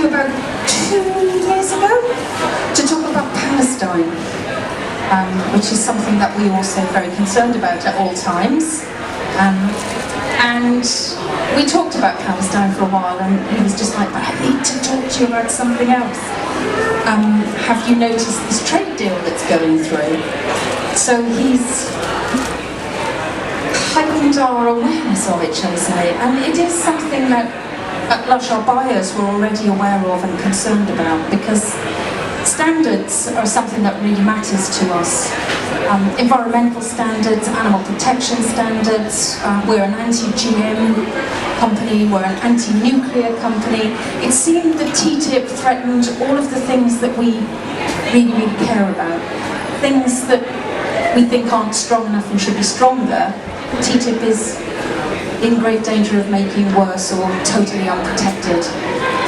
you about 2 years ago to talk about Palestine, which is something that we are also very concerned about at all times. And we talked about Palestine for a while, and he was just like, but I need to talk to you about something else. Have you noticed this trade deal that's going through? So he's heightened our awareness of it, shall we say, and it is something that at Lush our buyers were already aware of and concerned about, because standards are something that really matters to us. Environmental standards, animal protection standards, we're an anti-GM company, we're an anti-nuclear company. It seemed that TTIP threatened all of the things that we really, really care about. Things that we think aren't strong enough and should be stronger. TTIP is in great danger of making worse or totally unprotected.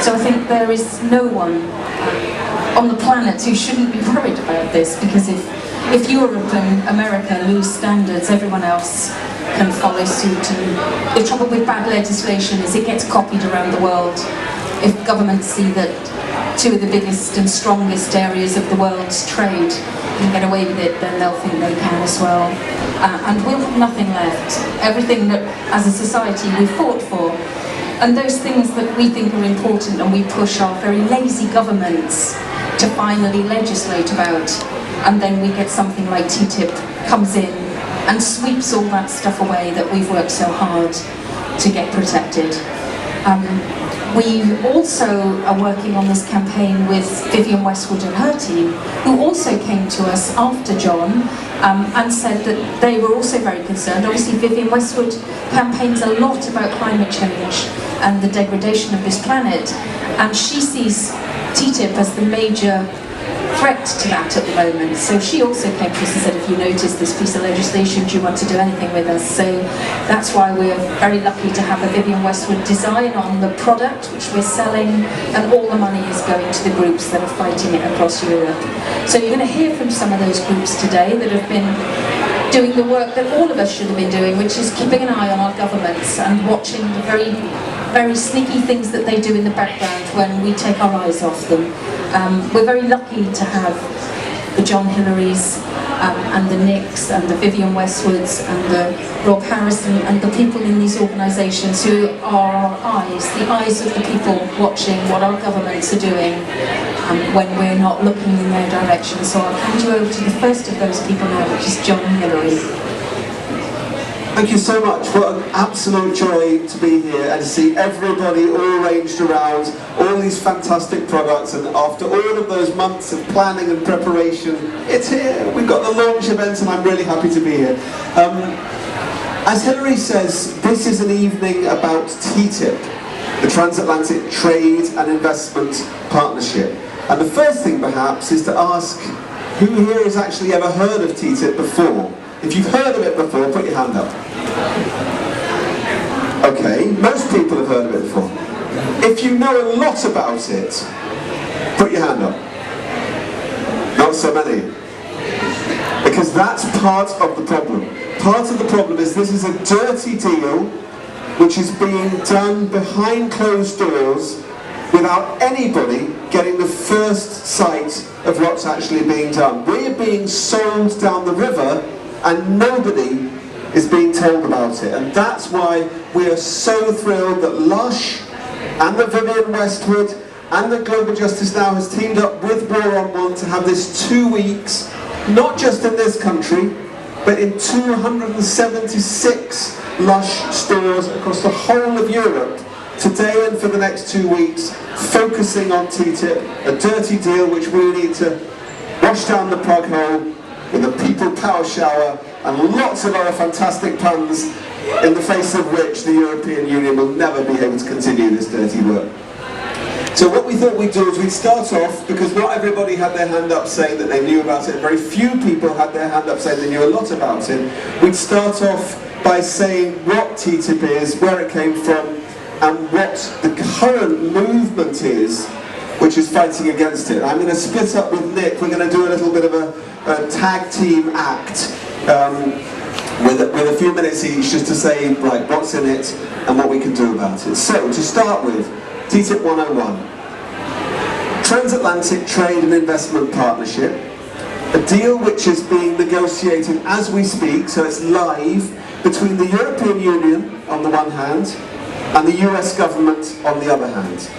So I think there is no one on the planet who shouldn't be worried about this, because if Europe and America lose standards, everyone else can follow suit. And the trouble with bad legislation is it gets copied around the world. If governments see that two of the biggest and strongest areas of the world's trade can get away with it, then they'll think they can as well. And we'll have nothing left. Everything that, as a society, we fought for. And those things that we think are important and we push our very lazy governments to finally legislate about. And then we get something like TTIP comes in and sweeps all that stuff away that we've worked so hard to get protected. We also are working on this campaign with Vivienne Westwood and her team, who also came to us after John and said that they were also very concerned. Obviously, Vivienne Westwood campaigns a lot about climate change and the degradation of this planet, and she sees TTIP as the major threat to that at the moment. So she also came to us and said, if you notice this piece of legislation, do you want to do anything with us? So that's why we're very lucky to have a Vivienne Westwood design on the product which we're selling, and all the money is going to the groups that are fighting it across Europe. So you're going to hear from some of those groups today that have been doing the work that all of us should have been doing, which is keeping an eye on our governments and watching the very sneaky things that they do in the background when we take our eyes off them. We're very lucky to have the John Hilarys and the Nicks and the Vivienne Westwoods and the Rob Harrison and the people in these organisations who are our eyes, the eyes of the people watching what our governments are doing when we're not looking in their direction. So I'll hand you over to the first of those people now, which is John Hilary. Thank you so much. What an absolute joy to be here and to see everybody all arranged around all these fantastic products, and after all of those months of planning and preparation, it's here. We've got the launch event and I'm really happy to be here. As Hilary says, this is an evening about TTIP, the Transatlantic Trade and Investment Partnership. And the first thing perhaps is to ask, who here has actually ever heard of TTIP before? If you've heard of it before, put your hand up. Okay, most people have heard of it before. If you know a lot about it, put your hand up. Not so many. Because that's part of the problem. Part of the problem is this is a dirty deal which is being done behind closed doors without anybody getting the first sight of what's actually being done. We're being sold down the river and nobody is being told about it. And that's why we are so thrilled that Lush and the Vivienne Westwood and the Global Justice Now has teamed up with War on One to have this 2 weeks, not just in this country, but in 276 Lush stores across the whole of Europe, today and for the next 2 weeks, focusing on TTIP, a dirty deal which we need to wash down the plug hole with a people power shower and lots of other fantastic puns, in the face of which the European Union will never be able to continue this dirty work. So what we thought we'd do is we'd start off, because not everybody had their hand up saying that they knew about it, very few people had their hand up saying they knew a lot about it. We'd start off by saying what TTIP is, where it came from, and what the current movement is which is fighting against it. I'm going to split up with Nick. We're going to do a little bit of a tag team act with a few minutes each, just to say, right, what's in it and what we can do about it. So, to start with, TTIP 101. transatlantic trade and investment partnership, a deal which is being negotiated as we speak, so it's live, between the European Union on the one hand and the US government on the other hand.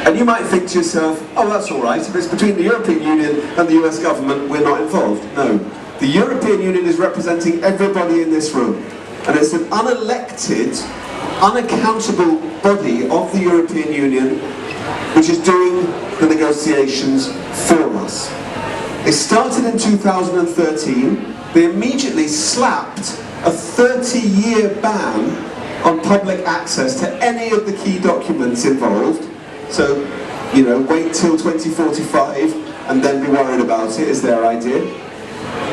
And you might think to yourself, oh, that's all right, if it's between the European Union and the US government, we're not involved. No, the European Union is representing everybody in this room, and it's an unelected, unaccountable body of the European Union which is doing the negotiations for us. They started in 2013, they immediately slapped a 30-year ban on public access to any of the key documents involved. So, you know, wait till 2045 and then be worried about it is their idea.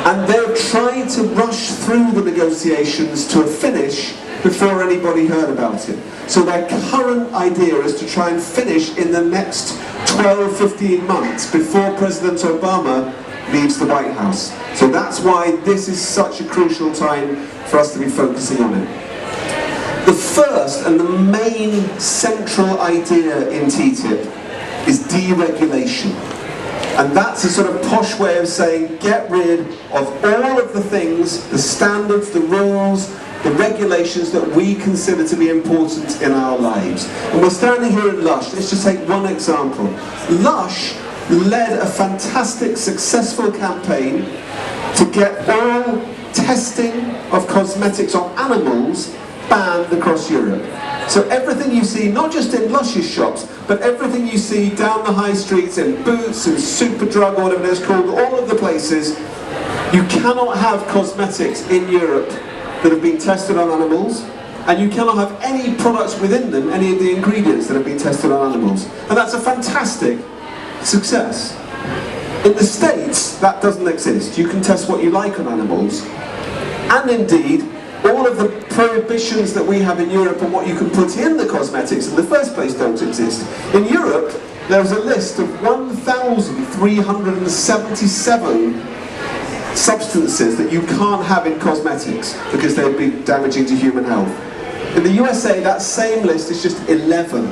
And they're trying to rush through the negotiations to a finish before anybody heard about it. So their current idea is to try and finish in the next 12-15 months before President Obama leaves the White House. So that's why this is such a crucial time for us to be focusing on it. The first and the main central idea in TTIP is deregulation. And that's a sort of posh way of saying get rid of all of the things, the standards, the rules, the regulations that we consider to be important in our lives. And we're standing here at Lush. Let's just take one example. Lush led a fantastic, successful campaign to get all testing of cosmetics on animals banned across Europe. So everything you see, not just in Lush's shops, but everything you see down the high streets, in Boots and Superdrug, or whatever it's called, all of the places, you cannot have cosmetics in Europe that have been tested on animals, and you cannot have any products within them, any of the ingredients that have been tested on animals. And that's a fantastic success. In the States, that doesn't exist. You can test what you like on animals, and indeed, all of the prohibitions that we have in Europe on what you can put in the cosmetics in the first place don't exist. In Europe, there's a list of 1,377 substances that you can't have in cosmetics because they'd be damaging to human health. In the USA, that same list is just 11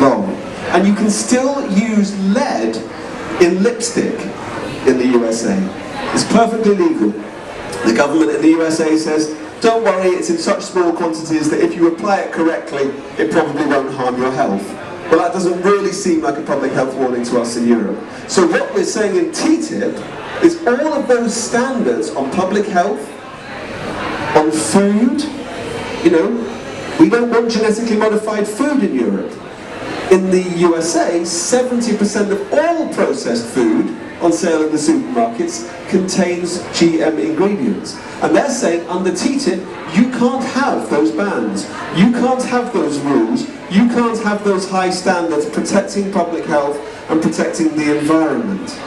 long. And you can still use lead in lipstick in the USA. It's perfectly legal. The government in the USA says, don't worry, it's in such small quantities that if you apply it correctly, it probably won't harm your health. Well, that doesn't really seem like a public health warning to us in Europe. So what we're saying in TTIP is all of those standards on public health, on food, you know, we don't want genetically modified food in Europe. In the USA, 70% of all processed food on sale in the supermarkets contains GM ingredients. And they're saying under TTIP, you can't have those bans. You can't have those rules. You can't have those high standards protecting public health and protecting the environment.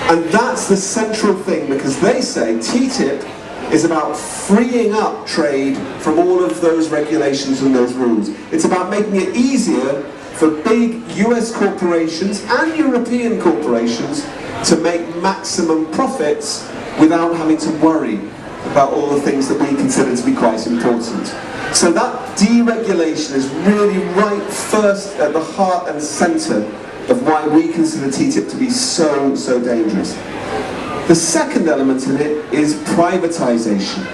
And that's the central thing, because they say TTIP is about freeing up trade from all of those regulations and those rules. It's about making it easier for big US corporations and European corporations to make maximum profits without having to worry about all the things that we consider to be quite important. So that deregulation is really right first at the heart and centre of why we consider TTIP to be so, so dangerous. The second element in it is privatisation.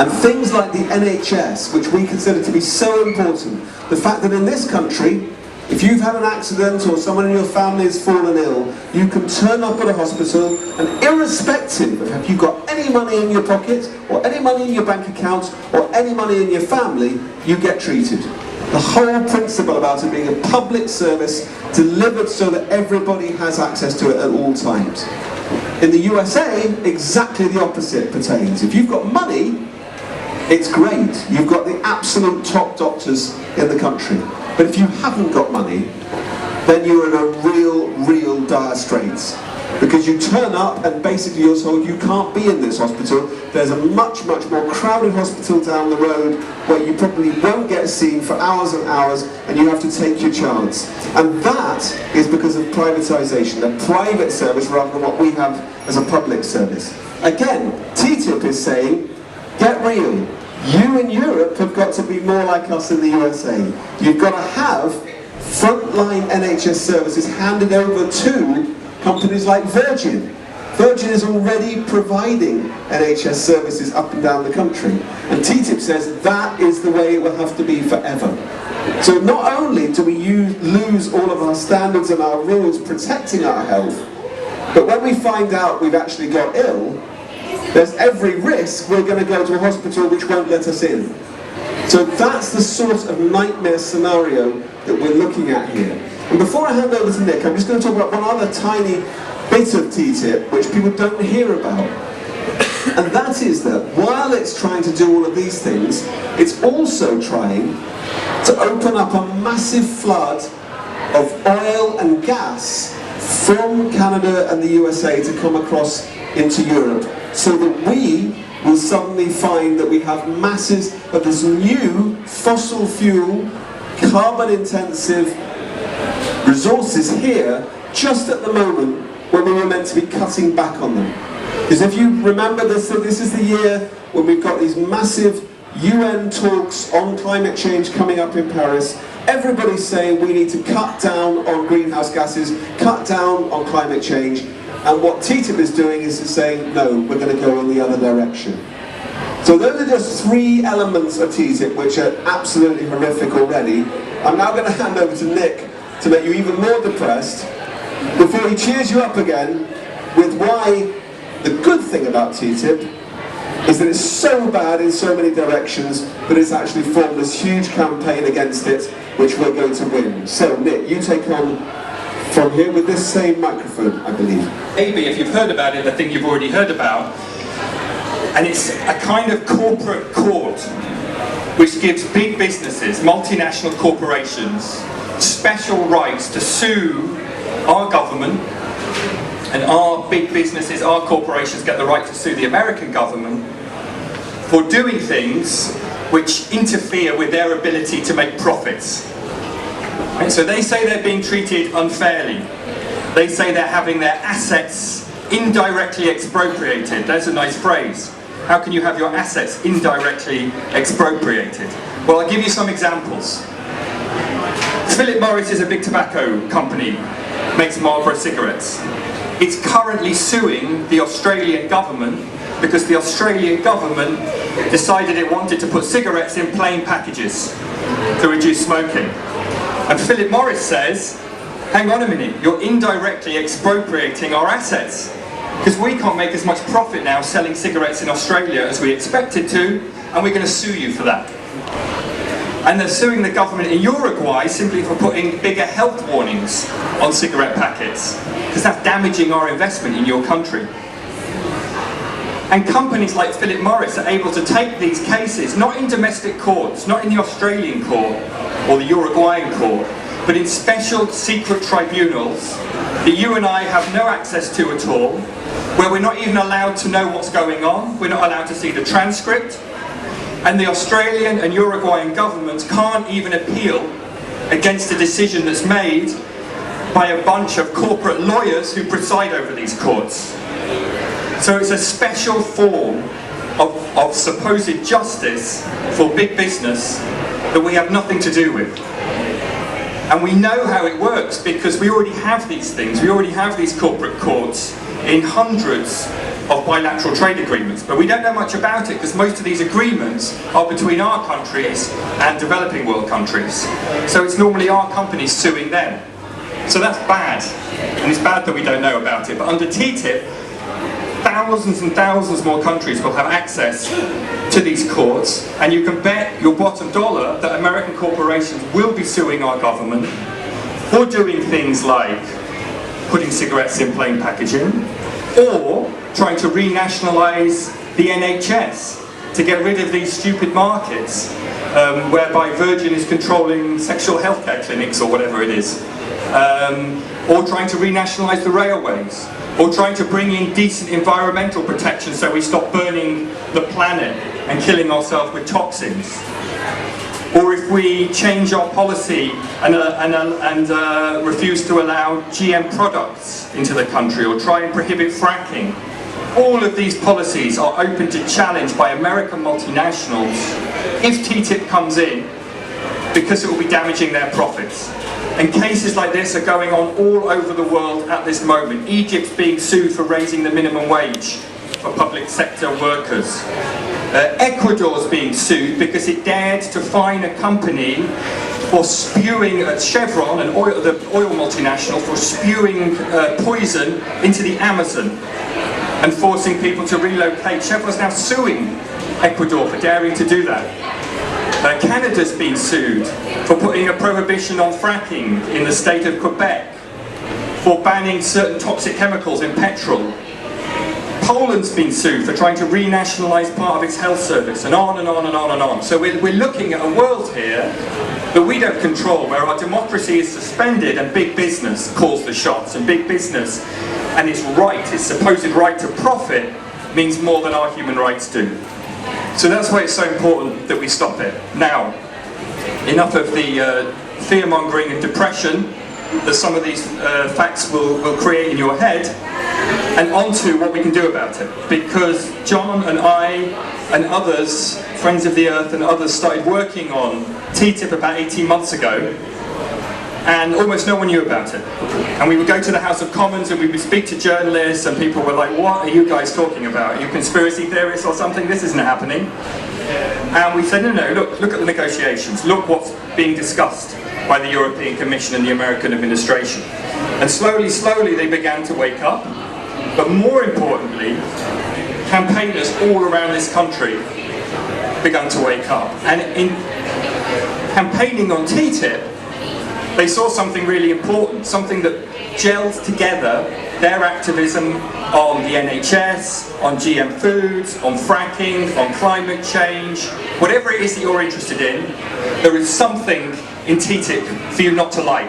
And things like the NHS, which we consider to be so important. The fact that in this country, if you've had an accident or someone in your family has fallen ill, you can turn up at a hospital and irrespective of if you've got any money in your pocket or any money in your bank account or any money in your family, you get treated. The whole principle about it being a public service delivered so that everybody has access to it at all times. In the USA, exactly the opposite pertains. If you've got money, it's great. You've got the absolute top doctors in the country. But if you haven't got money, then you're in a real dire straits. Because you turn up and basically you're told you can't be in this hospital. There's a much more crowded hospital down the road where you probably won't get seen for hours and hours, and you have to take your chance. And that is because of privatisation, a private service rather than what we have as a public service. Again, TTIP is saying, get real. You in Europe have got to be more like us in the USA. You've got to have frontline NHS services handed over to companies like Virgin. Virgin is already providing NHS services up and down the country, and TTIP says that is the way it will have to be forever. So not only do we lose all of our standards and our rules protecting our health, but when we find out we've actually got ill, there's every risk we're going to go to a hospital which won't let us in. So that's the sort of nightmare scenario that we're looking at here. And before I hand over to Nick, I'm just going to talk about one other tiny bit of TTIP which people don't hear about. And that is that while it's trying to do all of these things, it's also trying to open up a massive flood of oil and gas from Canada and the USA to come across into Europe, so that we will suddenly find that we have masses of this new fossil fuel, carbon intensive resources here just at the moment when we were meant to be cutting back on them. Because if you remember this, so this is the year when we've got these massive UN talks on climate change coming up in Paris. Everybody's saying we need to cut down on greenhouse gases, cut down on climate change, and what TTIP is doing is saying, no, we're going to go in the other direction. So those are just three elements of TTIP which are absolutely horrific already. I'm now going to hand over to Nick to make you even more depressed before he cheers you up again with why the good thing about TTIP is that it's so bad in so many directions, but it's actually formed this huge campaign against it, which we're going to win. So Nick, you take on from here with this same microphone, I believe. Maybe if you've heard about it, the thing you've already heard about, and it's a kind of corporate court which gives big businesses, multinational corporations, special rights to sue our government, and our big businesses, our corporations get the right to sue the American government for doing things which interfere with their ability to make profits. Right? So they say they're being treated unfairly. They say they're having their assets indirectly expropriated. That's a nice phrase. How can you have your assets indirectly expropriated? Well, I'll give you some examples. Philip Morris is a big tobacco company, makes Marlboro cigarettes. It's currently suing the Australian government because the Australian government decided it wanted to put cigarettes in plain packages to reduce smoking. And Philip Morris says, hang on a minute, you're indirectly expropriating our assets because we can't make as much profit now selling cigarettes in Australia as we expected to, and we're going to sue you for that. And they're suing the government in Uruguay simply for putting bigger health warnings on cigarette packets, because that's damaging our investment in your country. And companies like Philip Morris are able to take these cases, not in domestic courts, not in the Australian court or the Uruguayan court, but in special secret tribunals that you and I have no access to at all, where we're not even allowed to know what's going on, we're not allowed to see the transcript, and the Australian and Uruguayan governments can't even appeal against a decision that's made by a bunch of corporate lawyers who preside over these courts. So it's a special form of supposed justice for big business that we have nothing to do with. And we know how it works because we already have these things, we already have these corporate courts in hundreds of bilateral trade agreements, but we don't know much about it because most of these agreements are between our countries and developing world countries. So it's normally our companies suing them. So that's bad, and it's bad that we don't know about it. But under TTIP, thousands and thousands more countries will have access to these courts, and you can bet your bottom dollar that American corporations will be suing our government for doing things like putting cigarettes in plain packaging, or trying to renationalise the NHS to get rid of these stupid markets whereby Virgin is controlling sexual healthcare clinics or whatever it is, or trying to renationalise the railways, or trying to bring in decent environmental protection so we stop burning the planet and killing ourselves with toxins. Or if we change our policy and refuse to allow GM products into the country, or try and prohibit fracking. All of these policies are open to challenge by American multinationals if TTIP comes in, because it will be damaging their profits. And cases like this are going on all over the world at this moment. Egypt's being sued for raising the minimum wage for public sector workers. Ecuador's being sued because it dared to fine a company for spewing, Chevron, the oil multinational, for spewing poison into the Amazon and forcing people to relocate. Chevron's now suing Ecuador for daring to do that. Canada's been sued for putting a prohibition on fracking in the state of Quebec, for banning certain toxic chemicals in petrol. Poland's been sued for trying to renationalise part of its health service, and on and on and on and on. So we're looking at a world here that we don't control, where our democracy is suspended and big business calls the shots, and big business and its supposed right to profit means more than our human rights do. So that's why it's so important that we stop it. Now, enough of the fear-mongering and depression that some of these facts will create in your head, and on to what we can do about it. Because John and I and others, Friends of the Earth and others, started working on TTIP about 18 months ago, and almost no one knew about it. And we would go to the House of Commons and we would speak to journalists, and people were like, what are you guys talking about? Are you conspiracy theorists or something? This isn't happening. And we said, no, look at the negotiations. Look what's being discussed by the European Commission and the American administration. And slowly, slowly they began to wake up. But more importantly, campaigners all around this country began to wake up. And in campaigning on TTIP, they saw something really important, something that gelled together their activism on the NHS, on GM foods, on fracking, on climate change, whatever it is that you're interested in, there is something in TTIP for you not to like.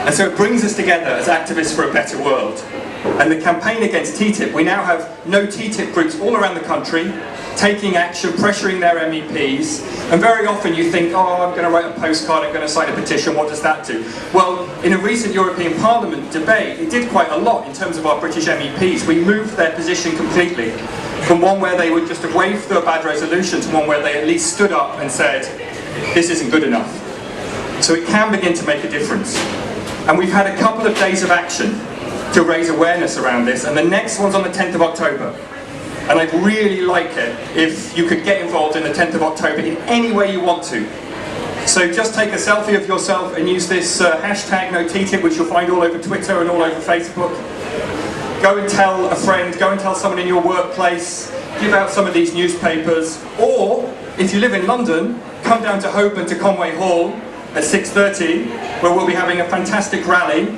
And so it brings us together as activists for a better world. And the campaign against TTIP, we now have no TTIP groups all around the country, taking action, pressuring their MEPs, and very often you think, oh, I'm going to write a postcard, I'm going to sign a petition, what does that do? Well, in a recent European Parliament debate, it did quite a lot in terms of our British MEPs. We moved their position completely, from one where they would just have waved through a bad resolution to one where they at least stood up and said, this isn't good enough. So it can begin to make a difference. And we've had a couple of days of action to raise awareness around this, and the next one's on the 10th of October. And I'd really like it if you could get involved in the 10th of October in any way you want to. So just take a selfie of yourself and use this hashtag #NoTTIP, which you'll find all over Twitter and all over Facebook. Go and tell a friend, go and tell someone in your workplace, give out some of these newspapers, or if you live in London, come down to Holborn to Conway Hall at 6:30, where we'll be having a fantastic rally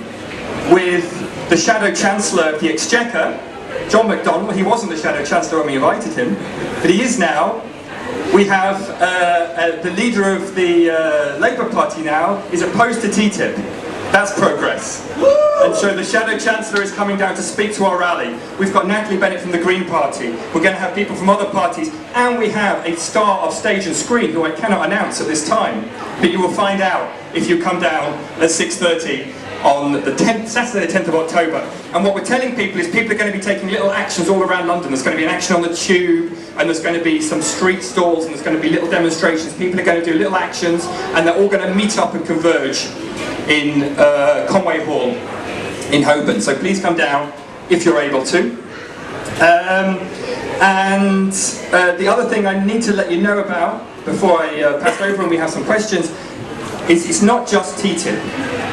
with the Shadow Chancellor of the Exchequer, John McDonnell. He wasn't the Shadow Chancellor when we invited him, but he is now. We have the leader of the Labour Party now is opposed to TTIP. That's progress. And so the Shadow Chancellor is coming down to speak to our rally. We've got Natalie Bennett from the Green Party. We're going to have people from other parties, and we have a star of stage and screen who I cannot announce at this time, but you will find out if you come down at 6:30 on the 10th, Saturday the 10th of October. And what we're telling people is people are going to be taking little actions all around London. There's going to be an action on the tube, and there's going to be some street stalls, and there's going to be little demonstrations. People are going to do little actions, and they're all going to meet up and converge in Conway Hall in Holborn. So please come down if you're able to. The other thing I need to let you know about before I pass over and we have some questions is it's not just TTIP.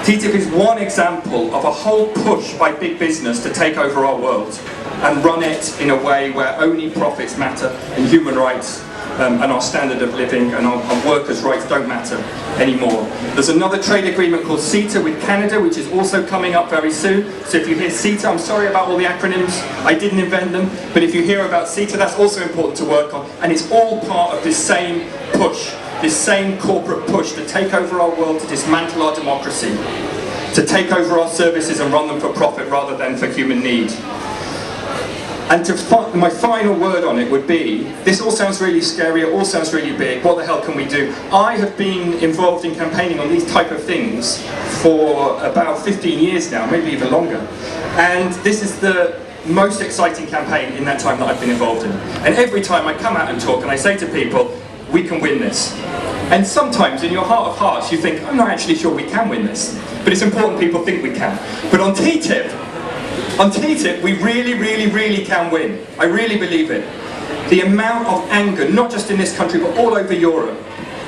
TTIP is one example of a whole push by big business to take over our world and run it in a way where only profits matter and human rights and our standard of living and our workers' rights don't matter anymore. There's another trade agreement called CETA with Canada, which is also coming up very soon. So if you hear CETA, I'm sorry about all the acronyms, I didn't invent them, but if you hear about CETA, that's also important to work on, and it's all part of this same push, this same corporate push to take over our world, to dismantle our democracy, to take over our services and run them for profit rather than for human need. And my final word on it would be, this all sounds really scary, it all sounds really big, what the hell can we do? I have been involved in campaigning on these type of things for about 15 years now, maybe even longer. And this is the most exciting campaign in that time that I've been involved in. And every time I come out and talk and I say to people, we can win this. And sometimes in your heart of hearts you think, I'm not actually sure we can win this. But it's important people think we can. But on TTIP, we really, really, really can win. I really believe it. The amount of anger, not just in this country, but all over Europe.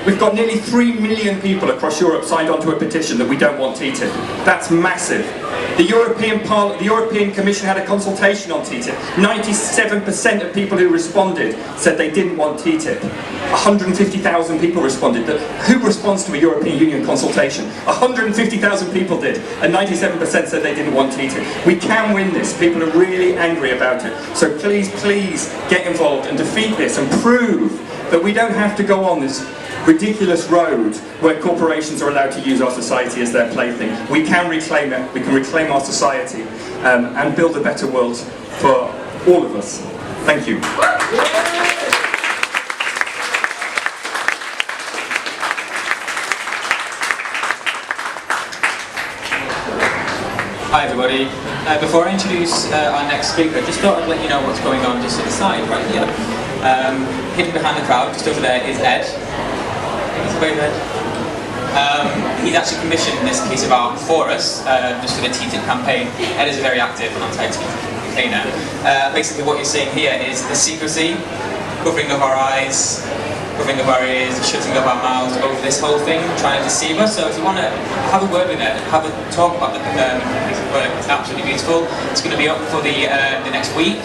We've got nearly 3 million people across Europe signed onto a petition that we don't want TTIP. That's massive. The European Commission had a consultation on TTIP. 97% of people who responded said they didn't want TTIP. 150,000 people responded. Who responds to a European Union consultation? 150,000 people did, and 97% said they didn't want TTIP. We can win this. People are really angry about it. So please, please get involved and defeat this and prove that we don't have to go on this ridiculous road where corporations are allowed to use our society as their plaything. We can reclaim it, we can reclaim our society and build a better world for all of us. Thank you. Hi everybody. Before I introduce our next speaker, just thought I'd let you know what's going on just to the side, right here. Hidden behind the crowd, just over there, is Ed. He's actually commissioned this piece of art for us, just for the TTIP campaign. Ed is a very active anti-TTIP campaigner. Basically what you're seeing here is the secrecy, covering of our eyes, covering of our ears, shutting of our mouths over this whole thing, trying to deceive us. So if you want to have a word with Ed, have a talk about the piece of work, it's absolutely beautiful. It's going to be up for the next week.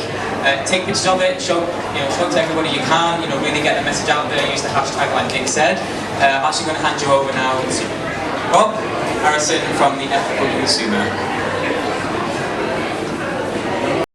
Take pictures of it, show it to everybody you can, really get the message out there, use the hashtag like Nick said. I'm actually going to hand you over now to Rob Harrison from the Ethical Consumer.